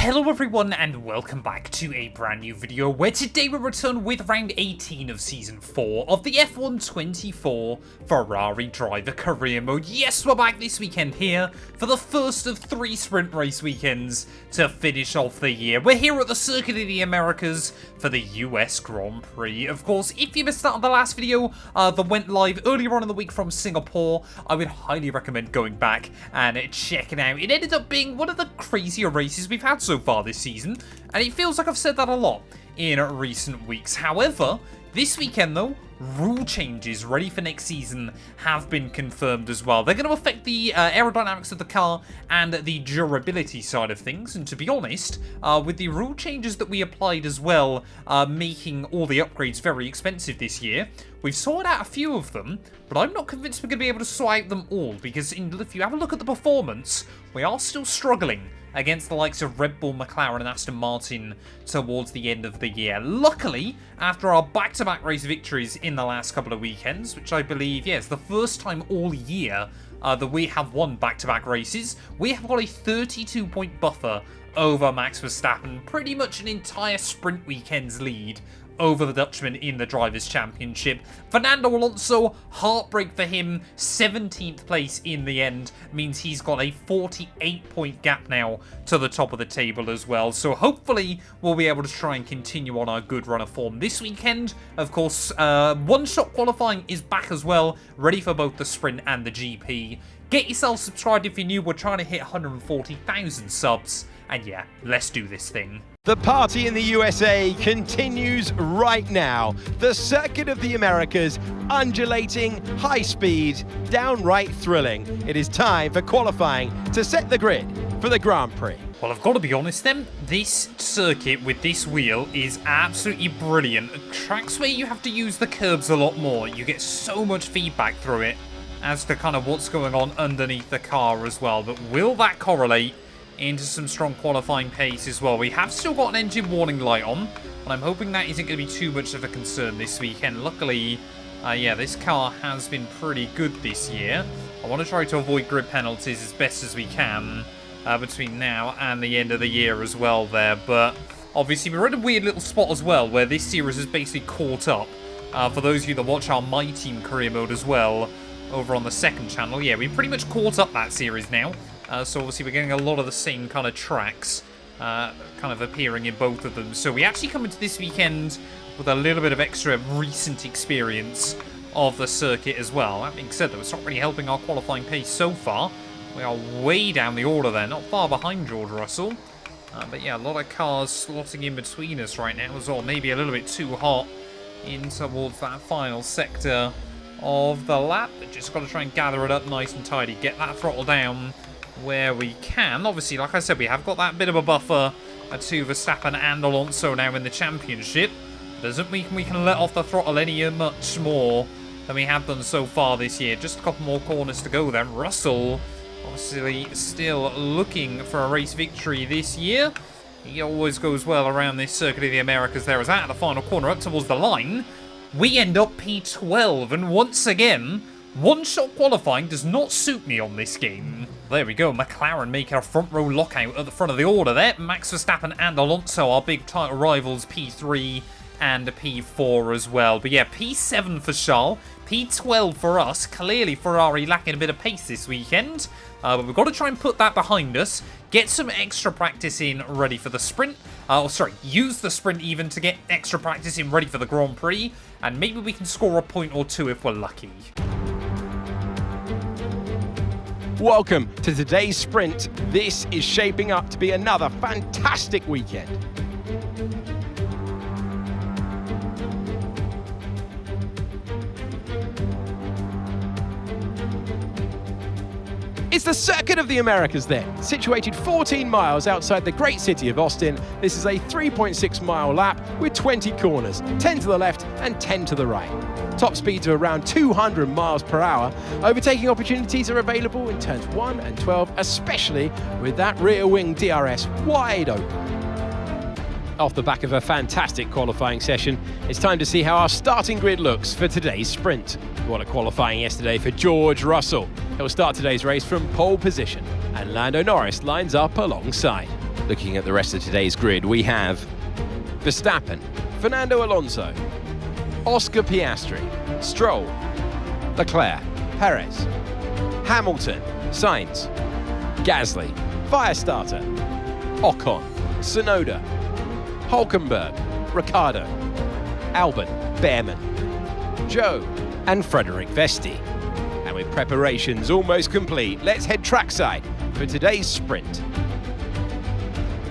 Hello everyone and welcome back to a brand new video where today we return with round 18 of season 4 of the F124 Ferrari driver career mode. Yes, we're back this weekend here for the first of 3 sprint race weekends to finish off the year. We're here at the Circuit of the Americas for the US Grand Prix. Of course, if you missed out on the last video that went live earlier on in the week from Singapore, I would highly recommend going back and checking out. It ended up being one of the crazier races we've had so far this season, and it feels like I've said that a lot in recent weeks. However, this weekend though, rule changes ready for next season have been confirmed as well. They're going to affect the aerodynamics of the car and the durability side of things, and to be honest, with the rule changes that we applied as well, making all the upgrades very expensive this year, we've sorted out a few of them, but I'm not convinced we're going to be able to sort out them all, because if you have a look at the performance, we are still struggling against the likes of Red Bull, McLaren and Aston Martin towards the end of the year. Luckily, after our back-to-back race victories in the last couple of weekends, which I believe, yes, the first time all year that we have won back-to-back races, we have got a 32-point buffer over Max Verstappen, pretty much an entire sprint weekend's lead over the Dutchman in the Drivers' Championship. Fernando Alonso, heartbreak for him, 17th place in the end, means he's got a 48-point gap now to the top of the table as well. So hopefully we'll be able to try and continue on our good run of form this weekend. Of course, one-shot qualifying is back as well, ready for both the sprint and the GP. Get yourself subscribed if you're new. We're trying to hit 140,000 subs. And yeah, let's do this thing. The party in the USA continues right now. The Circuit of the Americas, undulating, high speed, downright thrilling. It is time for qualifying to set the grid for the Grand Prix. Well, I've got to be honest then, this circuit with this wheel is absolutely brilliant. Tracks where you have to use the curbs a lot more. You get so much feedback through it as to kind of what's going on underneath the car as well. But will that correlate into some strong qualifying pace as well? We have still got an engine warning light on, and I'm hoping that isn't going to be too much of a concern this weekend. Luckily, yeah, this car has been pretty good this year. I want to try to avoid grid penalties as best as we can between now and the end of the year as well there, but obviously we're in a weird little spot as well where this series is basically caught up. For those of you that watch our My Team career mode as well over on the second channel, yeah, we've pretty much caught up that series now. So obviously we're getting a lot of the same kind of tracks kind of appearing in both of them. So we actually come into this weekend with a little bit of extra recent experience of the circuit as well. That being said, though, it's not really helping our qualifying pace so far. We are way down the order there, not far behind George Russell. But yeah, a lot of cars slotting in between us right now as well. Maybe a little bit too hot in towards that final sector of the lap. But just got to try and gather it up nice and tidy. Get that throttle down where we can. Obviously, like I said, we have got that bit of a buffer to Verstappen and Alonso now in the championship. Doesn't mean we can let off the throttle any much more than we have done so far this year. Just a couple more corners to go then. Russell, obviously, still looking for a race victory this year. He always goes well around this Circuit of the Americas there. As at the final corner up towards the line, we end up P12, and once again, one-shot qualifying does not suit me on this game. There we go, McLaren making a front row lockout at the front of the order there. Max Verstappen and Alonso, our big title rivals, P3 and P4 as well. But yeah, P7 for Charles, P12 for us. Clearly Ferrari lacking a bit of pace this weekend. But we've got to try and put that behind us. Get some extra practice in ready for the sprint. Use the sprint even to get extra practice in ready for the Grand Prix. And maybe we can score a point or two if we're lucky. Welcome to today's sprint. This is shaping up to be another fantastic weekend. It's the Circuit of the Americas then. Situated 14 miles outside the great city of Austin, this is a 3.6 mile lap with 20 corners, 10 to the left and 10 to the right. Top speeds are around 200 miles per hour. Overtaking opportunities are available in turns 1 and 12, especially with that rear wing DRS wide open. Off the back of a fantastic qualifying session, it's time to see how our starting grid looks for today's sprint. What a qualifying yesterday for George Russell. He'll start today's race from pole position, and Lando Norris lines up alongside. Looking at the rest of today's grid, we have Verstappen, Fernando Alonso, Oscar Piastri, Stroll, Leclerc, Perez, Hamilton, Sainz, Gasly, Firestarter, Ocon, Tsunoda, Hulkenberg, Ricciardo, Albon, Behrman, Joe, and Frederick Vesti. And with preparations almost complete, let's head trackside for today's sprint.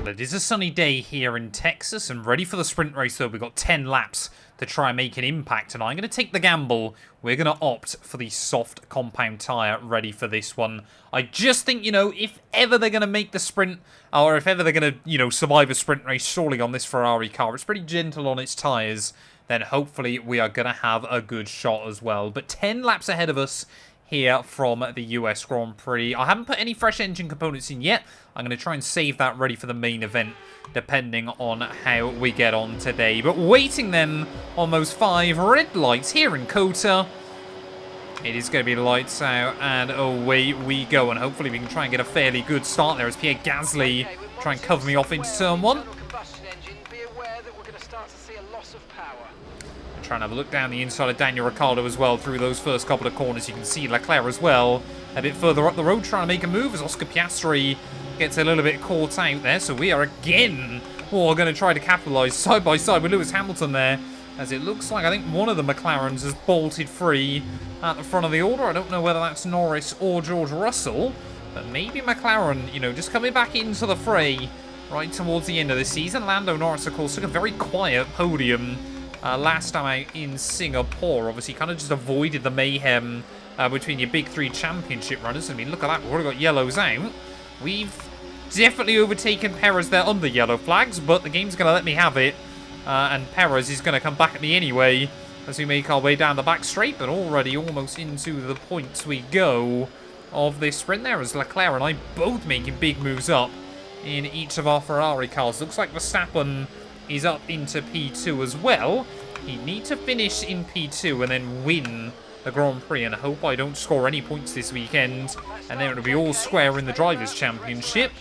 It is a sunny day here in Texas, and ready for the sprint race though. We've got 10 laps to try and make an impact, and I'm going to take the gamble. We're going to opt for the soft compound tyre ready for this one. I just think, you know, if ever they're going to make the sprint, or if ever they're going to, you know, survive a sprint race, surely on this Ferrari car, it's pretty gentle on its tyres, then hopefully we are going to have a good shot as well. But 10 laps ahead of us here from the US Grand Prix. I haven't put any fresh engine components in yet. I'm going to try and save that ready for the main event, depending on how we get on today. But waiting then on those 5 red lights here in COTA. It is going to be lights out, and away we go. And hopefully we can try and get a fairly good start there as Pierre Gasly try and cover me off into turn 1. Trying to have a look down the inside of Daniel Ricciardo as well through those first couple of corners. You can see Leclerc as well a bit further up the road trying to make a move as Oscar Piastri gets a little bit caught out there. So we are again going to try to capitalise side by side with Lewis Hamilton there, as it looks like I think one of the McLarens has bolted free at the front of the order. I don't know whether that's Norris or George Russell, but maybe McLaren, you know, just coming back into the fray right towards the end of the season. Lando Norris, of course, took a very quiet podium last time out in Singapore. Obviously, kind of just avoided the mayhem between your big 3 championship runners. I mean, look at that. We've already got yellows out. We've definitely overtaken Perez there under yellow flags, but the game's going to let me have it. And Perez is going to come back at me anyway as we make our way down the back straight. But already almost into the points we go of this sprint there, as Leclerc and I both making big moves up in each of our Ferrari cars. Looks like Verstappen is up into P2 as well. He'd need to finish in P2 and then win the Grand Prix, and hope I don't score any points this weekend, and then it'll be all square in the Drivers' Championship.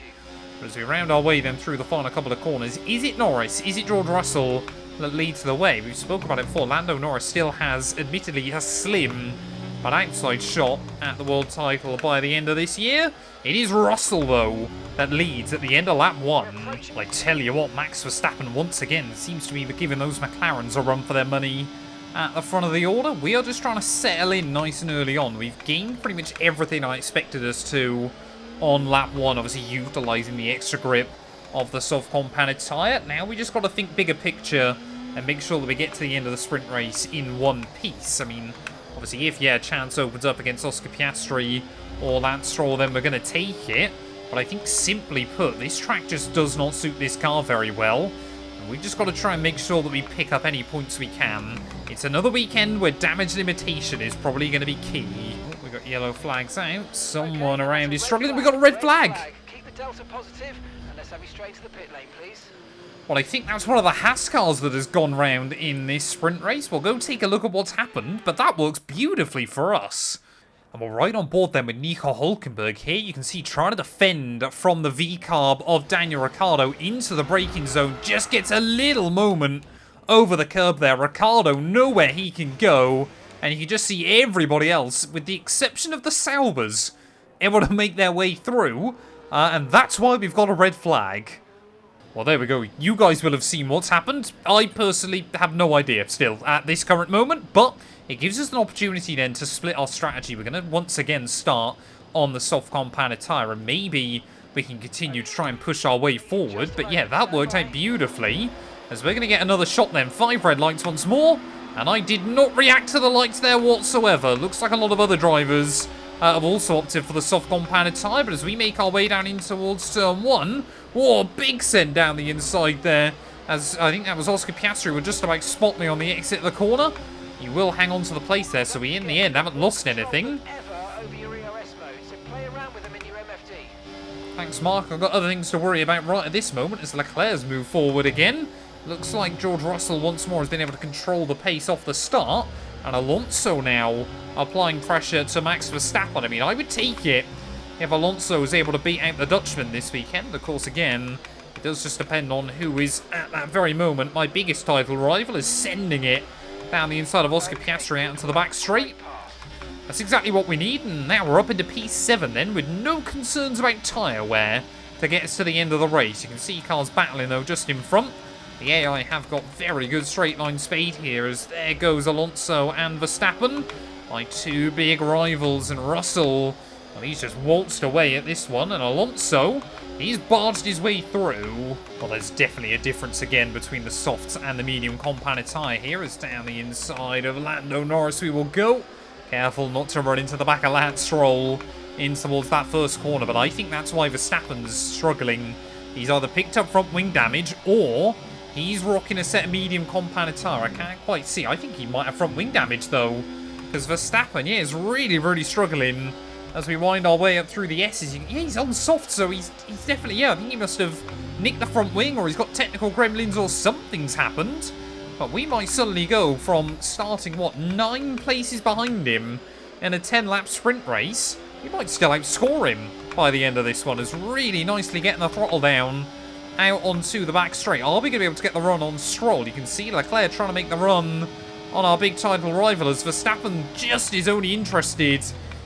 But as we round our way then through the final couple of corners, is it Norris, is it George Russell that leads the way? We've spoken about it before. Lando Norris still has, admittedly, a slim but outside shot at the world title by the end of this year. It is Russell, though, that leads at the end of lap 1. I tell you what, Max Verstappen once again seems to be giving those McLarens a run for their money at the front of the order. We are just trying to settle in nice and early on. We've gained pretty much everything I expected us to on lap 1, obviously utilising the extra grip of the soft compounded tyre. Now we just got to think bigger picture and make sure that we get to the end of the sprint race in one piece. I mean, obviously, if, a chance opens up against Oscar Piastri or Lance Stroll, then we're going to take it. But I think, simply put, this track just does not suit this car very well. And we've just got to try and make sure that we pick up any points we can. It's another weekend where damage limitation is probably going to be key. Oh, we've got yellow flags out. Someone around is struggling. We've got a red flag. Keep the delta positive, and let's have you straight to the pit lane, please. Well, I think that's one of the Haas cars that has gone round in this sprint race. We'll go take a look at what's happened, but that works beautifully for us. And we're right on board then with Nico Hulkenberg here. You can see trying to defend from the V-carb of Daniel Ricciardo into the braking zone. Just gets a little moment over the curb there. Ricciardo nowhere he can go. And you can just see everybody else, with the exception of the Saubers, able to make their way through. And that's why we've got a red flag. Well, there we go. You guys will have seen what's happened. I personally have no idea still at this current moment, but it gives us an opportunity then to split our strategy. We're going to once again start on the soft compounded tyre, and maybe we can continue to try and push our way forward. But yeah, that worked out beautifully, as we're going to get another shot then. 5 red lights once more, and I did not react to the lights there whatsoever. Looks like a lot of other drivers have also opted for the soft compounded tyre, but as we make our way down in towards turn 1, whoa, big send down the inside there, as I think that was Oscar Piastri would just about spot me on the exit of the corner. He will hang on to the place there, so we in the end haven't lost anything. Thanks, Mark. I've got other things to worry about right at this moment as Leclerc's move forward again. Looks like George Russell once more has been able to control the pace off the start, and Alonso now applying pressure to Max Verstappen. I mean, I would take it if Alonso was able to beat out the Dutchman this weekend. Of course, again, It does just depend on who is, at that very moment, my biggest title rival, is sending it down the inside of Oscar Piastri out into the back straight. That's exactly what we need, and now we're up into P7 then, with no concerns about tyre wear to get us to the end of the race. You can see cars battling, though, just in front. The AI have got very good straight line speed here, as there goes Alonso and Verstappen, my two big rivals, and Russell, well, he's just waltzed away at this one, and Alonso, he's barged his way through. Well, there's definitely a difference again between the softs and the medium compounded tyre here, as down the inside of Lando Norris we will go. Careful not to run into the back of Lance Stroll in towards that first corner, but I think that's why Verstappen's struggling. He's either picked up front wing damage, or he's rocking a set of medium compounded tyre. I can't quite see. I think he might have front wing damage, though, because Verstappen, yeah, is really, really struggling as we wind our way up through the S's. Yeah, he's on soft, so he's definitely, yeah, I think he must have nicked the front wing, or he's got technical gremlins, or something's happened. But we might suddenly go from starting, what, 9 places behind him in a 10-lap sprint race. We might still outscore him by the end of this one, as really nicely getting the throttle down out onto the back straight. Are we going to be able to get the run on Stroll? You can see Leclerc trying to make the run on our big title rival, as Verstappen just is only interested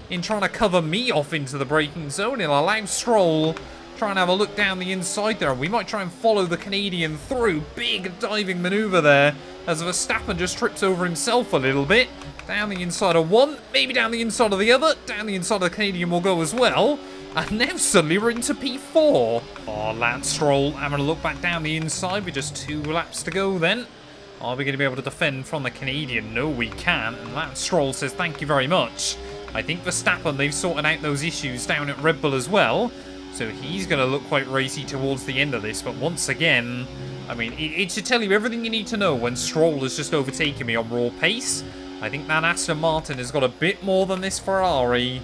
in trying to cover me off into the braking zone. He'll allow Stroll try and have a look down the inside there. We might try and follow the Canadian through. Big diving manoeuvre there, as Verstappen just trips over himself a little bit. Down the inside of one, maybe down the inside of the other. Down the inside of the Canadian will go as well. And now suddenly we're into P4. Oh, Lance Stroll having a look back down the inside with just 2 laps to go then. Are we going to be able to defend from the Canadian? No, we can. And Lance Stroll says thank you very much. I think Verstappen, they've sorted out those issues down at Red Bull as well. So he's going to look quite racy towards the end of this. But once again, I mean, it should tell you everything you need to know when Stroll has just overtaken me on raw pace. I think that Aston Martin has got a bit more than this Ferrari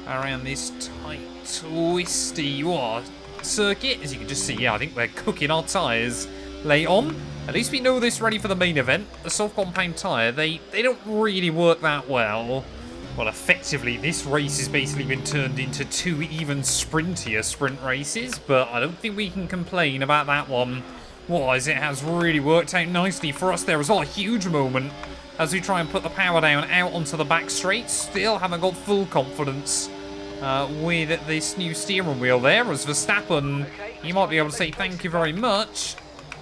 around this tight, twisty circuit. As you can just see, yeah, I think we're cooking our tyres late on. At least we know this ready for the main event. The soft compound tyre, they don't really work that well. Well, effectively, this race has basically been turned into 2 even sprintier sprint races, but I don't think we can complain about that one. Well, as it has really worked out nicely for us there as well. A huge moment as we try and put the power down out onto the back straight. Still haven't got full confidence with this new steering wheel there, as Verstappen, he might be able to say thank you very much.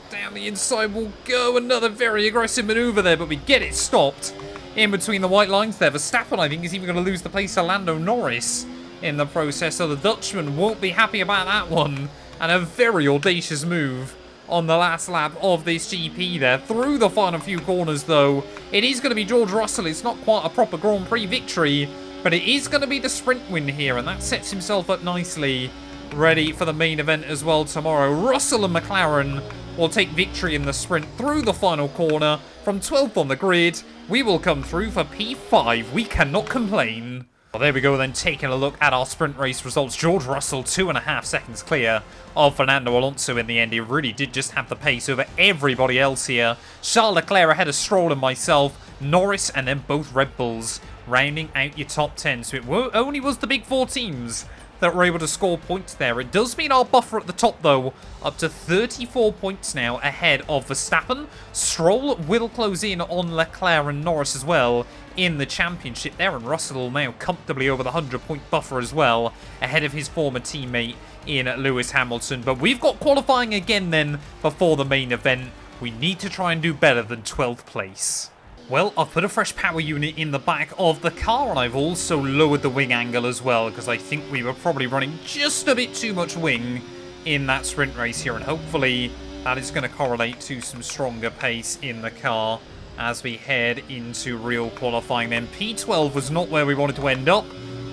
Down the inside will go. Another very aggressive manoeuvre there, but we get it stopped in between the white lines there. Verstappen, I think, is even going to lose the place to Lando Norris in the process, so the Dutchman won't be happy about that one. And a very audacious move on the last lap of this GP there. Through the final few corners, though, it is going to be George Russell. It's not quite a proper Grand Prix victory, but it is going to be the sprint win here, and that sets himself up nicely, ready for the main event as well tomorrow. Russell and McLaren will take victory in the sprint through the final corner. From 12th on the grid, we will come through for P5. We cannot complain. Well, there we go then, taking a look at our sprint race results. George Russell 2.5 seconds clear of Fernando Alonso in the end. He really did just have the pace over everybody else here. Charles Leclerc ahead of Stroll and myself. Norris and then both Red Bulls rounding out your top 10. So it only was the big 4 teams that were able to score points there. It does mean our buffer at the top, though, up to 34 points now ahead of Verstappen. Stroll will close in on Leclerc and Norris as well in the championship there, and Russell now comfortably over the 100-point buffer as well, ahead of his former teammate in Lewis Hamilton. But we've got qualifying again then before the main event. We need to try and do better than 12th place. Well, I've put a fresh power unit in the back of the car, and I've also lowered the wing angle as well, because I think we were probably running just a bit too much wing in that sprint race here, and hopefully that is going to correlate to some stronger pace in the car as we head into real qualifying then. P12 was not where we wanted to end up,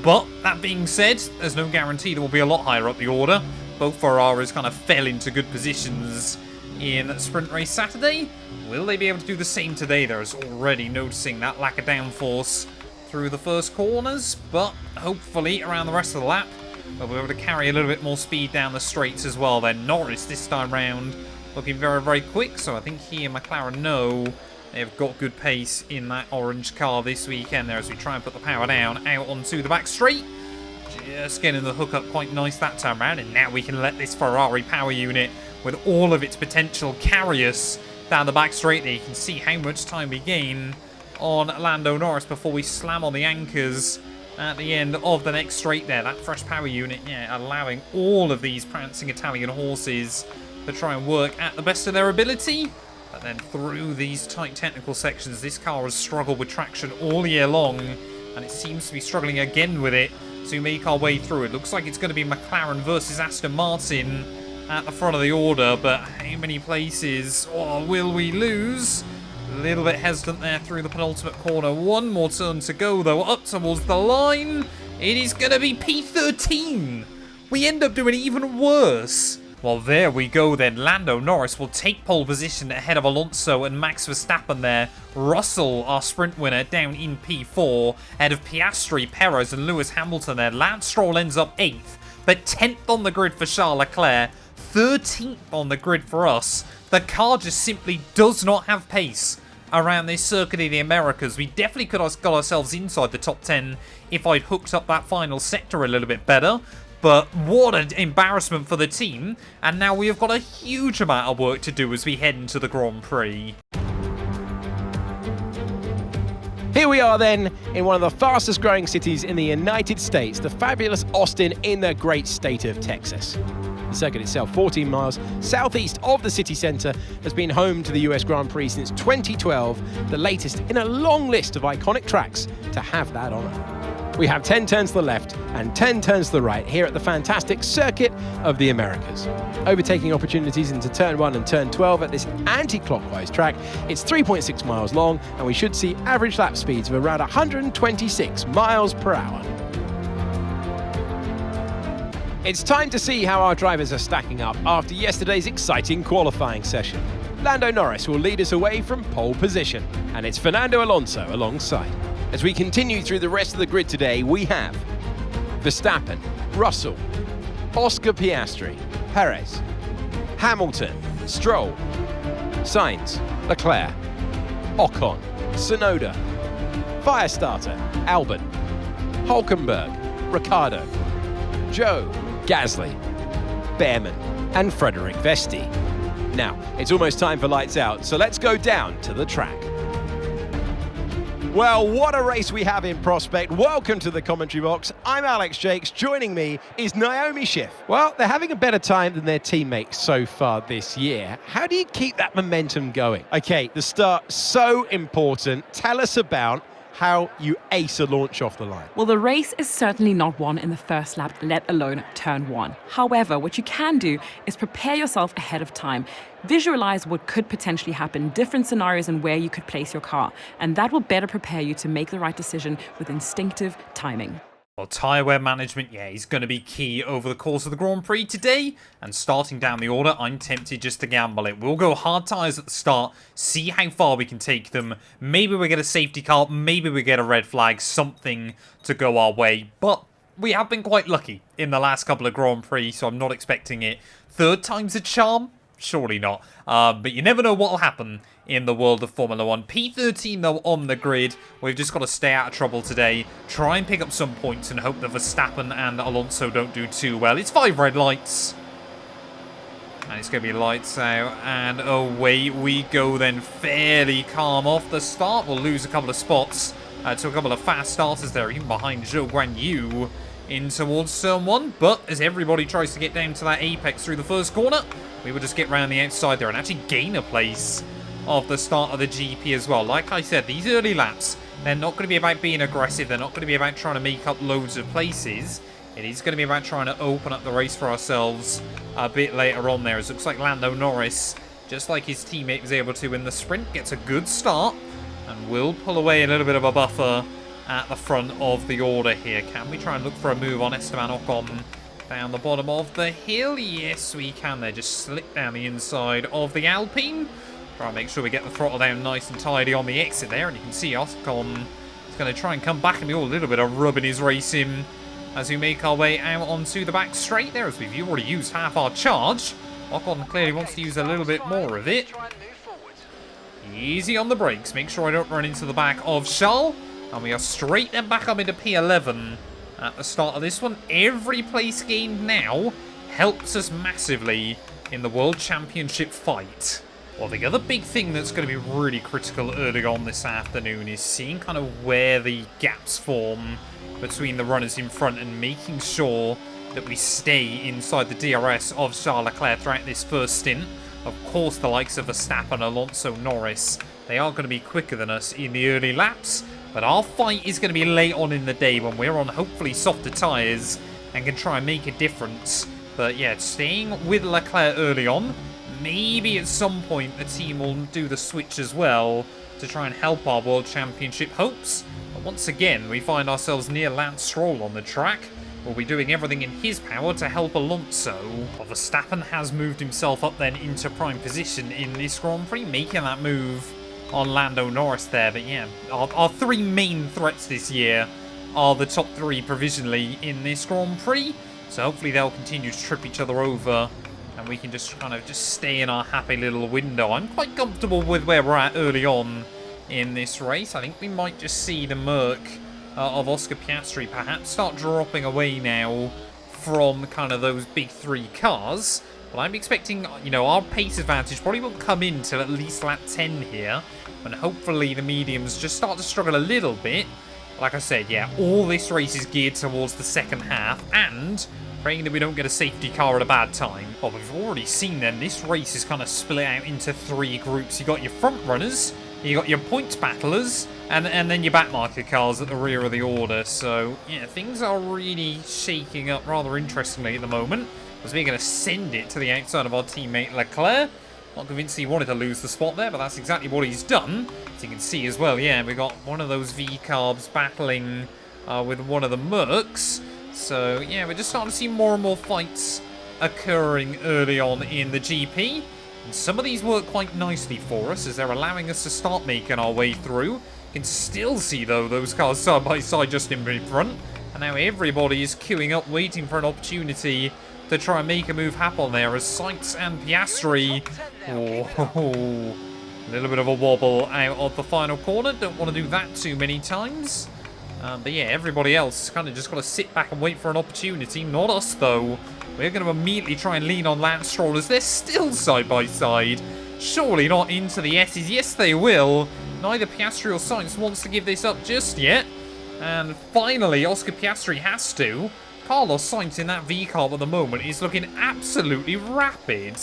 but that being said, there's no guarantee that we'll be a lot higher up the order. Both Ferraris kind of fell into good positions in Sprint Race Saturday. Will they be able to do the same today? There's already noticing that lack of downforce through the first corners, but hopefully around the rest of the lap we'll be able to carry a little bit more speed down the straights as well. Then Norris this time round looking very, very quick, so I think he and McLaren know they've got good pace in that orange car this weekend there as we try and put the power down out onto the back straight. Just getting the hook up quite nice that time round, and now we can let this Ferrari power unit with all of its potential carry us down the back straight there. You can see how much time we gain on Lando Norris before we slam on the anchors at the end of the next straight there. That fresh power unit, yeah, allowing all of these prancing Italian horses to try and work at the best of their ability. But then through these tight technical sections, this car has struggled with traction all year long, and it seems to be struggling again with it. So we make our way through. It looks like it's going to be McLaren versus Aston Martin at the front of the order, but how many places will we lose? A little bit hesitant there through the penultimate corner. One more turn to go, though, up towards the line. It is going to be P13. We end up doing even worse. Well, there we go then. Lando Norris will take pole position ahead of Alonso and Max Verstappen there. Russell, our sprint winner, down in P4, ahead of Piastri, Perez and Lewis Hamilton there. Lance Stroll ends up 8th, but 10th on the grid for Charles Leclerc. 13th on the grid for us. The car just simply does not have pace around this circuit of the Americas. We definitely could have got ourselves inside the top 10 if I'd hooked up that final sector a little bit better. But what an embarrassment for the team. And now we have got a huge amount of work to do as we head into the Grand Prix. Here we are then in one of the fastest growing cities in the United States, the fabulous Austin in the great state of Texas. The circuit itself, 14 miles southeast of the city centre, has been home to the US Grand Prix since 2012, the latest in a long list of iconic tracks to have that honour. We have 10 turns to the left and 10 turns to the right here at the fantastic Circuit of the Americas. Overtaking opportunities into turn 1 and turn 12 at this anti-clockwise track. It's 3.6 miles long and we should see average lap speeds of around 126 miles per hour. It's time to see how our drivers are stacking up after yesterday's exciting qualifying session. Lando Norris will lead us away from pole position, and it's Fernando Alonso alongside. As we continue through the rest of the grid today, we have Verstappen, Russell, Oscar Piastri, Perez, Hamilton, Stroll, Sainz, Leclerc, Ocon, Tsunoda, Firestarter, Albon, Hulkenberg, Ricciardo, Joe, Gasly, Behrman, and Frederick Vesti. Now, it's almost time for lights out, so let's go down to the track. Well, what a race we have in prospect. Welcome to the commentary box. I'm Alex Jakes. Joining me is Naomi Schiff. Well, they're having a better time than their teammates so far this year. How do you keep that momentum going? Okay, the start, so important. Tell us about how you ace a launch off the line. Well, the race is certainly not won in the first lap, let alone turn 1. However, what you can do is prepare yourself ahead of time. Visualize what could potentially happen, different scenarios and where you could place your car. And that will better prepare you to make the right decision with instinctive timing. Well, tyre wear management, yeah, is going to be key over the course of the Grand Prix today. And starting down the order, I'm tempted just to gamble it. We'll go hard tyres at the start, see how far we can take them. Maybe we get a safety car, maybe we get a red flag, something to go our way. But we have been quite lucky in the last couple of Grand Prix, so I'm not expecting it. Third time's a charm? Surely not. But you never know what will happen in the world of Formula 1. P13, though, on the grid. We've just got to stay out of trouble today. Try and pick up some points and hope that Verstappen and Alonso don't do too well. It's 5 red lights. And it's going to be lights out. And away we go then. Fairly calm off the start. We'll lose a couple of spots to a couple of fast starters there, even behind Zhou Guanyu in towards turn 1. But as everybody tries to get down to that apex through the first corner, we will just get round the outside there and actually gain a place of the start of the GP as well. Like I said, these early laps, they're not going to be about being aggressive. They're not going to be about trying to make up loads of places. It is going to be about trying to open up the race for ourselves a bit later on there. As it looks like Lando Norris, just like his teammate was able to in the sprint, gets a good start and will pull away a little bit of a buffer at the front of the order here. Can we try and look for a move on Esteban Ocon down the bottom of the hill? Yes, we can. They just slip down the inside of the Alpine. Try and make sure we get the throttle down nice and tidy on the exit there. And you can see Ocon is going to try and come back and do a little bit of rubbing his race in as we make our way out onto the back straight there, as we've already used half our charge. Ocon clearly wants to use a little bit more of it. Easy on the brakes. Make sure I don't run into the back of Charles. And we are straight then back up into P11 at the start of this one. Every place gained now helps us massively in the World Championship fight. Well, the other big thing that's going to be really critical early on this afternoon is seeing kind of where the gaps form between the runners in front and making sure that we stay inside the DRS of Charles Leclerc throughout this first stint. Of course, the likes of Verstappen, Alonso, Norris, they are going to be quicker than us in the early laps, but our fight is going to be late on in the day when we're on hopefully softer tyres and can try and make a difference. But yeah, staying with Leclerc early on. Maybe at some point the team will do the switch as well to try and help our World Championship hopes. But once again, we find ourselves near Lance Stroll on the track. We'll be doing everything in his power to help Alonso. Well, Verstappen has moved himself up then into prime position in this Grand Prix, making that move on Lando Norris there. But yeah, our three main threats this year are the top three provisionally in this Grand Prix. So hopefully they'll continue to trip each other over and we can just kind of stay in our happy little window. I'm quite comfortable with where we're at early on in this race. I think we might just see the Merc of Oscar Piastri perhaps start dropping away now from kind of those big three cars. But I'm expecting, you know, our pace advantage probably won't come in till at least lap 10 here. And hopefully the mediums just start to struggle a little bit. Like I said, yeah, all this race is geared towards the second half and praying that we don't get a safety car at a bad time. Well, we've already seen then, this race is kind of split out into three groups. You got your front runners, you got your points battlers, and then your backmarker cars at the rear of the order. So, yeah, things are really shaking up rather interestingly at the moment, as we're going to send it to the outside of our teammate Leclerc. Not convinced he wanted to lose the spot there, but that's exactly what he's done. As you can see as well, yeah, we got one of those V-carbs battling with one of the Mercs. So, yeah, we're just starting to see more and more fights occurring early on in the GP. And some of these work quite nicely for us, as they're allowing us to start making our way through. You can still see, though, those cars side by side just in front. And now everybody is queuing up, waiting for an opportunity to try and make a move happen there, as Sainz and Piastri... Oh, a little bit of a wobble out of the final corner. Don't want to do that too many times. But yeah, everybody else kind of just got to sit back and wait for an opportunity. Not us, though. We're going to immediately try and lean on Lance Stroll as they're still side by side. Surely not into the S's. Yes, they will. Neither Piastri or Sainz wants to give this up just yet. And finally, Oscar Piastri has to. Carlos Sainz in that V-car at the moment is looking absolutely rapid.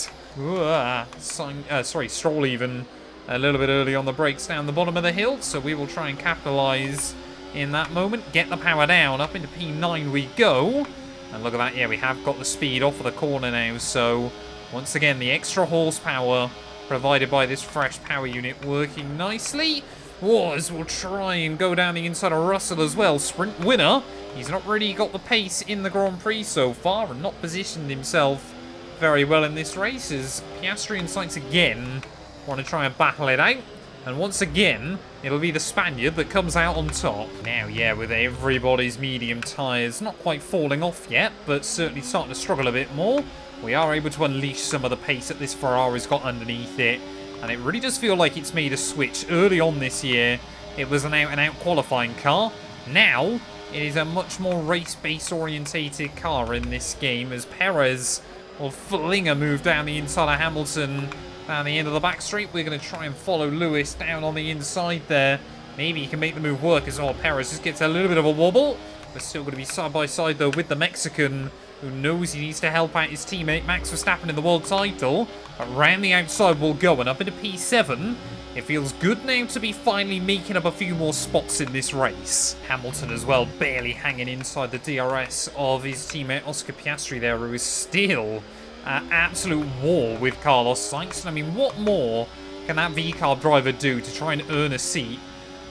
Stroll even a little bit early on the brakes down the bottom of the hill. So we will try and capitalise in that moment. Get the power down. Up into P9 we go. And look at that. Yeah, we have got the speed off of the corner now. So once again, the extra horsepower provided by this fresh power unit working nicely. As we'll try and go down the inside of Russell as well. Sprint winner. He's not really got the pace in the Grand Prix so far and not positioned himself very well in this race, as Piastri and Sainz again want to try and battle it out. And once again, it'll be the Spaniard that comes out on top. Now, yeah, with everybody's medium tyres not quite falling off yet, but certainly starting to struggle a bit more, we are able to unleash some of the pace that this Ferrari's got underneath it. And it really does feel like it's made a switch. Early on this year, it was an out-and-out qualifying car. Now, it is a much more race-based orientated car in this game, as Perez will fling a move down the inside of Hamilton down the end of the back straight. We're going to try and follow Lewis down on the inside there. Maybe he can make the move work as well. Perez just gets a little bit of a wobble. We're still going to be side by side, though, with the Mexican, who knows he needs to help out his teammate Max Verstappen in the world title. But round the outside we'll go, and up into P7. It feels good now to be finally making up a few more spots in this race. Hamilton as well, barely hanging inside the DRS of his teammate Oscar Piastri there, who is still at absolute war with Carlos Sainz. I mean, what more can that V-car driver do to try and earn a seat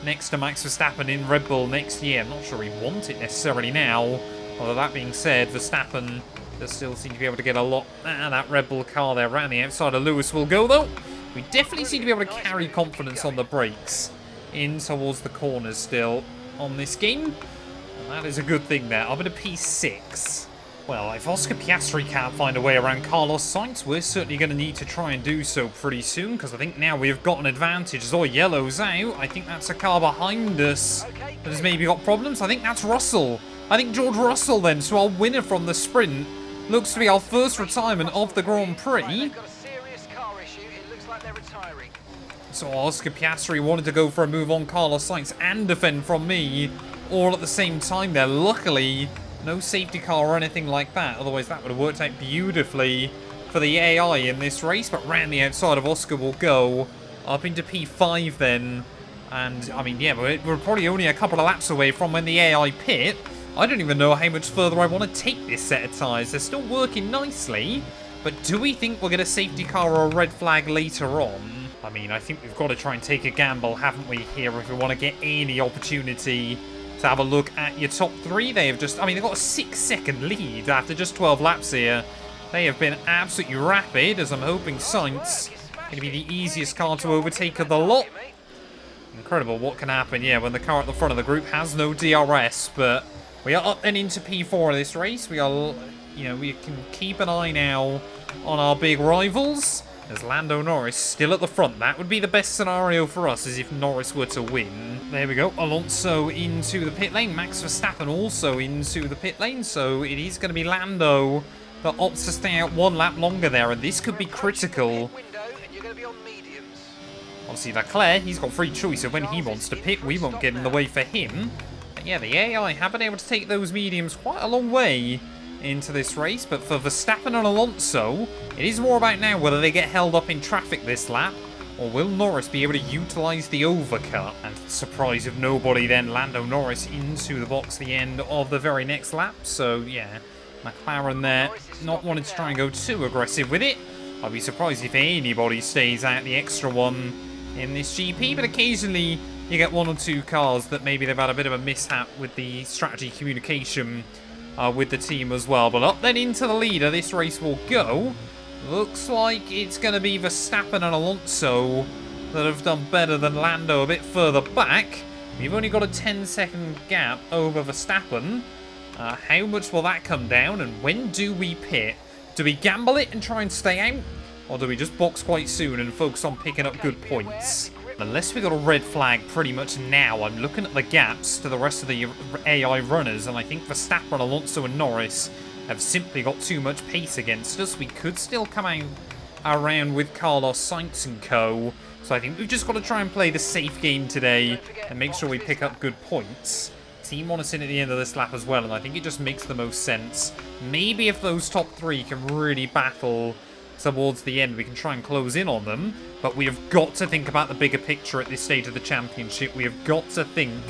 next to Max Verstappen in Red Bull next year? I'm not sure he wants it necessarily now. Although that being said, Verstappen does still seem to be able to get a lot out of that Red Bull car there. Round the outside of Lewis will go, though. We definitely seem to be able to carry confidence on the brakes in towards the corners still on this game. And that is a good thing there. Up into P6. Well, if Oscar Piastri can't find a way around Carlos Sainz, we're certainly going to need to try and do so pretty soon, because I think now we've got an advantage. As all yellow's out, I think that's a car behind us that has maybe got problems. I think that's Russell. I think George Russell then, so our winner from the sprint, looks to be our first retirement of the Grand Prix. They've got a serious car issue. It looks like they're retiring. So Oscar Piastri wanted to go for a move on Carlos Sainz and defend from me all at the same time there. Luckily, no safety car or anything like that. Otherwise, that would have worked out beautifully for the AI in this race. But round the outside of Oscar will go up into P5 then. And, I mean, yeah, we're probably only a couple of laps away from when the AI pit. I don't even know how much further I want to take this set of tyres. They're still working nicely. But do we think we'll get a safety car or a red flag later on? I mean, I think we've got to try and take a gamble, haven't we, here, if we want to get any opportunity to have a look at your top three. They have just, I mean, they've got a 6-second lead after just 12 laps here. They have been absolutely rapid, as I'm hoping Sainz going to be the easiest car to overtake of the lot. Incredible what can happen, yeah, when the car at the front of the group has no DRS, but we are up and into P4 of this race. We are, you know, we can keep an eye now on our big rivals. As Lando Norris still at the front. That would be the best scenario for us, as if Norris were to win. There we go. Alonso into the pit lane. Max Verstappen also into the pit lane. So it is going to be Lando that opts to stay out one lap longer there. And this could be critical. Obviously, Leclerc, he's got free choice of when he wants to pit. We won't get in the way for him. But yeah, the AI have been able to take those mediums quite a long way into this race, but for Verstappen and Alonso, it is more about now whether they get held up in traffic this lap, or will Norris be able to utilise the overcut? And surprise of nobody then, Lando Norris into the box at the end of the very next lap. So yeah, McLaren there not wanting to try and go too aggressive with it. I'd be surprised if anybody stays out the extra one in this GP, but occasionally you get one or two cars that maybe they've had a bit of a mishap with the strategy communication with the team as well. But up then into the leader, this race will go. Looks like it's going to be Verstappen and Alonso that have done better than Lando a bit further back. We've only got a 10-second gap over Verstappen. How much will that come down, and when do we pit? Do we gamble it and try and stay out, or do we just box quite soon and focus on picking up good points? Unless we got a red flag pretty much now, I'm looking at the gaps to the rest of the AI runners, and I think Verstappen, Alonso and Norris have simply got too much pace against us. We could still come out around with Carlos Sainz and co. So I think we've just got to try and play the safe game today and make sure we pick up good points. Team want us in at the end of this lap as well, and I think it just makes the most sense. Maybe if those top three can really battle towards the end, we can try and close in on them, but we have got to think about the bigger picture at this stage of the championship. We have got to think,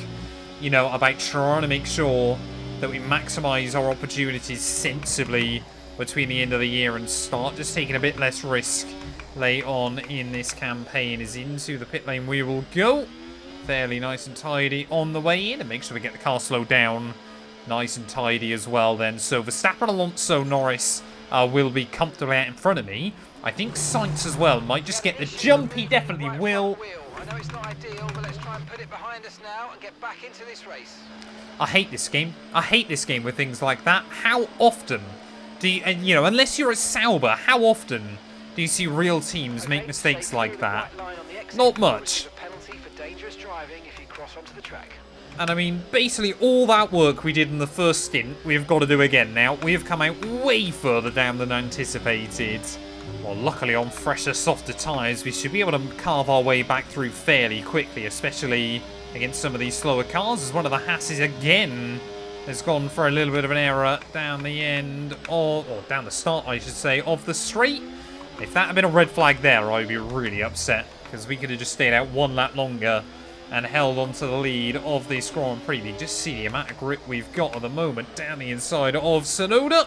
you know, about trying to make sure that we maximise our opportunities sensibly between the end of the year and start just taking a bit less risk late on in this campaign. Is into the pit lane we will go. Fairly nice and tidy on the way in, and make sure we get the car slowed down nice and tidy as well then. So Verstappen, Alonso, Norris will be comfortably out in front of me. I think Sainz as well might just get the jump. He definitely will. I know it's not ideal, but let's try and put it behind us now and get back into this race. I hate this game. I hate this game with things like that. How often do you, and you know, unless you're at Sauber, how often do you see real teams make mistakes like that? Not much. And I mean, basically all that work we did in the first stint, we've got to do again now. We have come out way further down than anticipated. Well, luckily on fresher, softer tyres, we should be able to carve our way back through fairly quickly, especially against some of these slower cars, as one of the Hasses again has gone for a little bit of an error down the end of, or down the start, I should say, of the straight. If that had been a red flag there, I'd be really upset, because we could have just stayed out one lap longer and held onto the lead of this Grand Prix. You just see the amount of grip we've got at the moment down the inside of Tsunoda.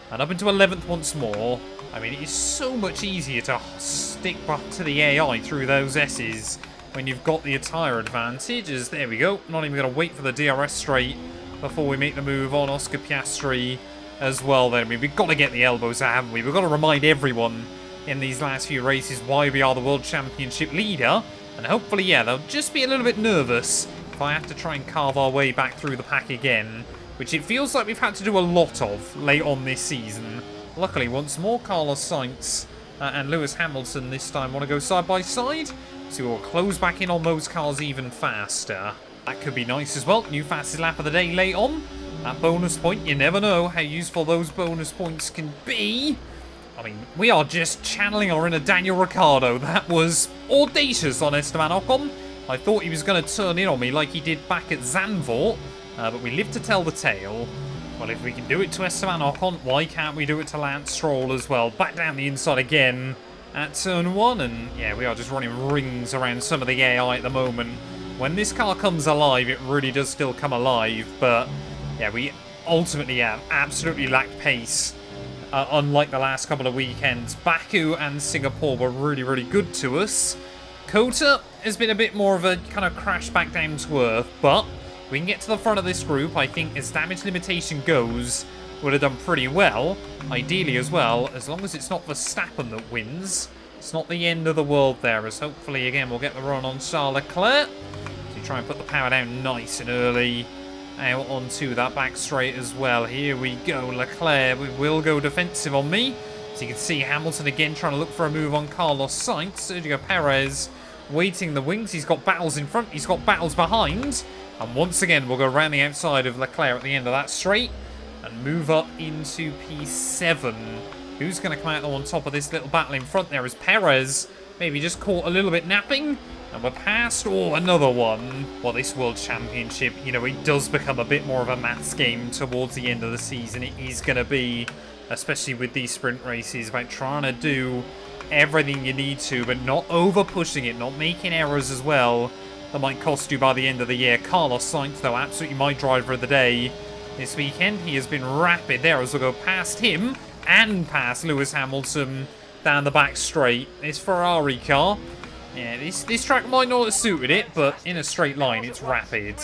And up into 11th once more. I mean, it is so much easier to stick back to the AI through those S's when you've got the tyre advantage. As there we go. Not even going to wait for the DRS straight before we make the move on Oscar Piastri as well then. I mean, we've got to get the elbows out, haven't we? We've got to remind everyone in these last few races why we are the World Championship leader. And hopefully, yeah, they'll just be a little bit nervous if I have to try and carve our way back through the pack again, which it feels like we've had to do a lot of late on this season. Luckily, once more, Carlos Sainz and Lewis Hamilton this time want to go side by side, so we'll close back in on those cars even faster. That could be nice as well. New fastest lap of the day late on. That bonus point, you never know how useful those bonus points can be. I mean, we are just channeling our inner Daniel Ricciardo. That was audacious on Esteban Ocon. I thought he was going to turn in on me like he did back at Zandvoort, but we live to tell the tale. Well, if we can do it to Esteban Ocon, why can't we do it to Lance Stroll as well? Back down the inside again at turn 1, and yeah, we are just running rings around some of the AI at the moment. When this car comes alive, it really does still come alive, but yeah, we ultimately absolutely lack pace. Unlike the last couple of weekends, Baku and Singapore were really, really good to us. COTA has been a bit more of a kind of crash back down to earth, but we can get to the front of this group. I think as damage limitation goes, would have done pretty well. Ideally as well, as long as it's not Verstappen that wins. It's not the end of the world there, as hopefully again we'll get the run on Charles Leclerc. So you try and put the power down nice and early. Out onto that back straight as well. Here we go, Leclerc. We will go defensive on me. So you can see Hamilton again trying to look for a move on Carlos Sainz. Sergio Perez waiting the wings. He's got battles in front. He's got battles behind. And once again, we'll go around the outside of Leclerc at the end of that straight and move up into P7. Who's going to come out on top of this little battle in front there is Perez. Maybe just caught a little bit napping. And we're past, another one. Well, this World Championship, you know, it does become a bit more of a maths game towards the end of the season. It is going to be, especially with these sprint races, about trying to do everything you need to, but not over pushing it, not making errors as well. That might cost you by the end of the year. Carlos Sainz, though, absolutely my driver of the day this weekend. He has been rapid there as we'll go past him and past Lewis Hamilton down the back straight. This Ferrari car. Yeah, this track might not have suited it, but in a straight line, it's rapid.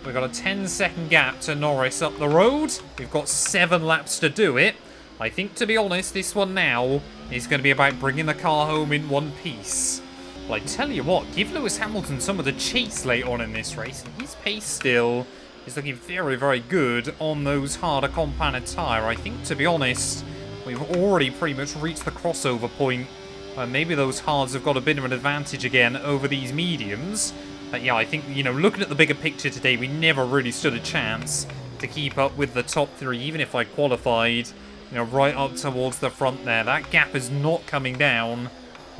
We've got a 10-second gap to Norris up the road. We've got 7 laps to do it. I think, to be honest, this one now is going to be about bringing the car home in one piece. Well, I tell you what, give Lewis Hamilton some of the chase late on in this race. And his pace still is looking very, very good on those harder compounded tyre. I think, to be honest, we've already pretty much reached the crossover point. Maybe those hards have got a bit of an advantage again over these mediums. But yeah, I think, you know, looking at the bigger picture today, we never really stood a chance to keep up with the top 3, even if I qualified, you know, right up towards the front there. That gap is not coming down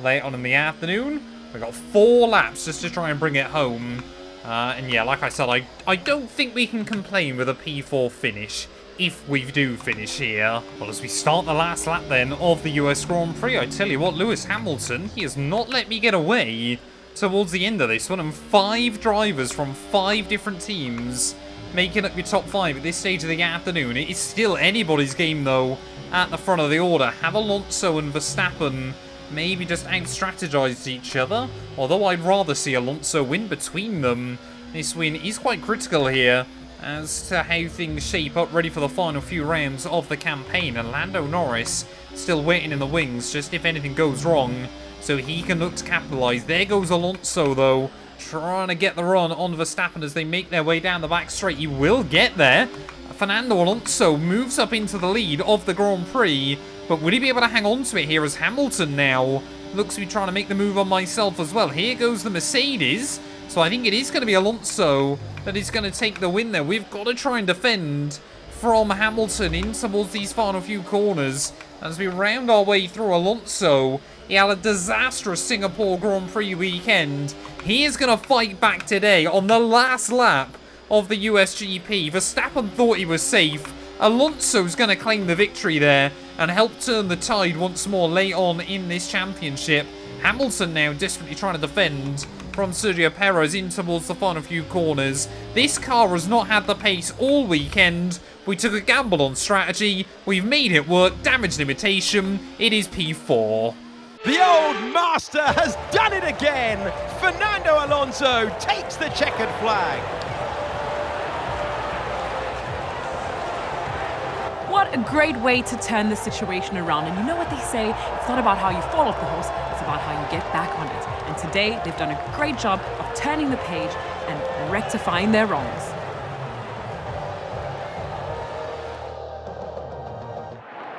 late on in the afternoon. We've got 4 laps just to try and bring it home. And yeah, like I said, I don't think we can complain with a P4 finish. If we do finish here. Well, as we start the last lap then of the US Grand Prix, I tell you what, Lewis Hamilton, he has not let me get away towards the end of this one. And 5 drivers from 5 different teams making up your top 5 at this stage of the afternoon. It is still anybody's game, though, at the front of the order. Have Alonso and Verstappen maybe just out-strategized each other? Although I'd rather see Alonso win between them. This win is quite critical here as to how things shape up, ready for the final few rounds of the campaign. And Lando Norris still waiting in the wings, just if anything goes wrong, so he can look to capitalise. There goes Alonso, though, trying to get the run on Verstappen as they make their way down the back straight. He will get there. Fernando Alonso moves up into the lead of the Grand Prix, but will he be able to hang on to it here as Hamilton now looks to be trying to make the move on myself as well? Here goes the Mercedes. So I think it is going to be Alonso that is going to take the win there. We've got to try and defend from Hamilton in towards these final few corners. As we round our way through Alonso, he had a disastrous Singapore Grand Prix weekend. He is going to fight back today on the last lap of the USGP. Verstappen thought he was safe. Alonso's going to claim the victory there and help turn the tide once more late on in this championship. Hamilton now desperately trying to defend from Sergio Perez in towards the final few corners. This car has not had the pace all weekend. We took a gamble on strategy. We've made it work. Damage limitation. It is P4. The old master has done it again. Fernando Alonso takes the checkered flag. What a great way to turn the situation around. And you know what they say? It's not about how you fall off the horse, it's about how you get back on it. And today, they've done a great job of turning the page and rectifying their wrongs.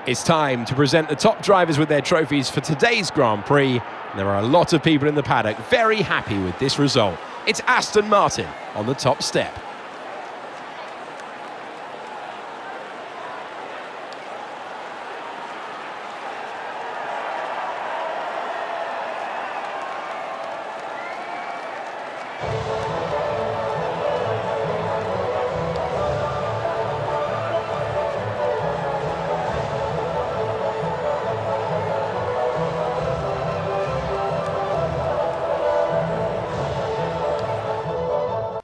It's time to present the top drivers with their trophies for today's Grand Prix. And there are a lot of people in the paddock very happy with this result. It's Aston Martin on the top step.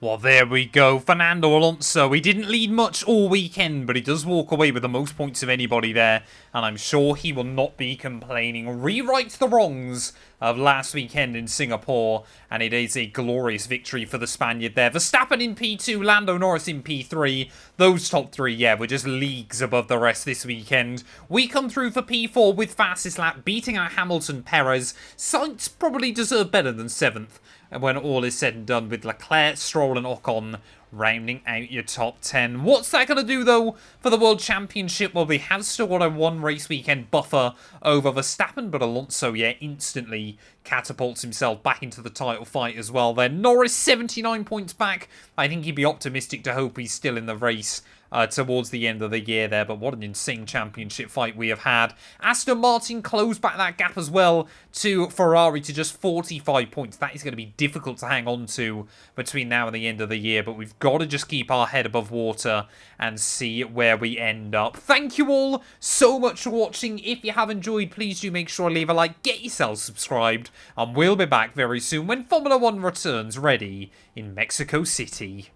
Well, there we go. Fernando Alonso. He didn't lead much all weekend, but he does walk away with the most points of anybody there. And I'm sure he will not be complaining. Rewrite the wrongs of last weekend in Singapore. And it is a glorious victory for the Spaniard there. Verstappen in P2, Lando, Norris in P3. Those top three, yeah, were just leagues above the rest this weekend. We come through for P4 with fastest lap, beating out Hamilton, Perez. Sainz probably deserve better than 7th. And when all is said and done, with Leclerc, Stroll and Ocon rounding out your top 10. What's that going to do, though, for the World Championship? Well, they have still got a one-race weekend buffer over Verstappen, but Alonso, yeah, instantly catapults himself back into the title fight as well. Then Norris, 79 points back. I think he'd be optimistic to hope he's still in the race towards the end of the year there, but what an insane championship fight we have had. Aston Martin closed back that gap as well to Ferrari to just 45 points. That is going to be difficult to hang on to between now and the end of the year, but we've got to just keep our head above water and see where we end up. Thank you all so much for watching. If you have enjoyed, please do make sure to leave a like, get yourself subscribed, and we'll be back very soon when Formula 1 returns ready in Mexico City.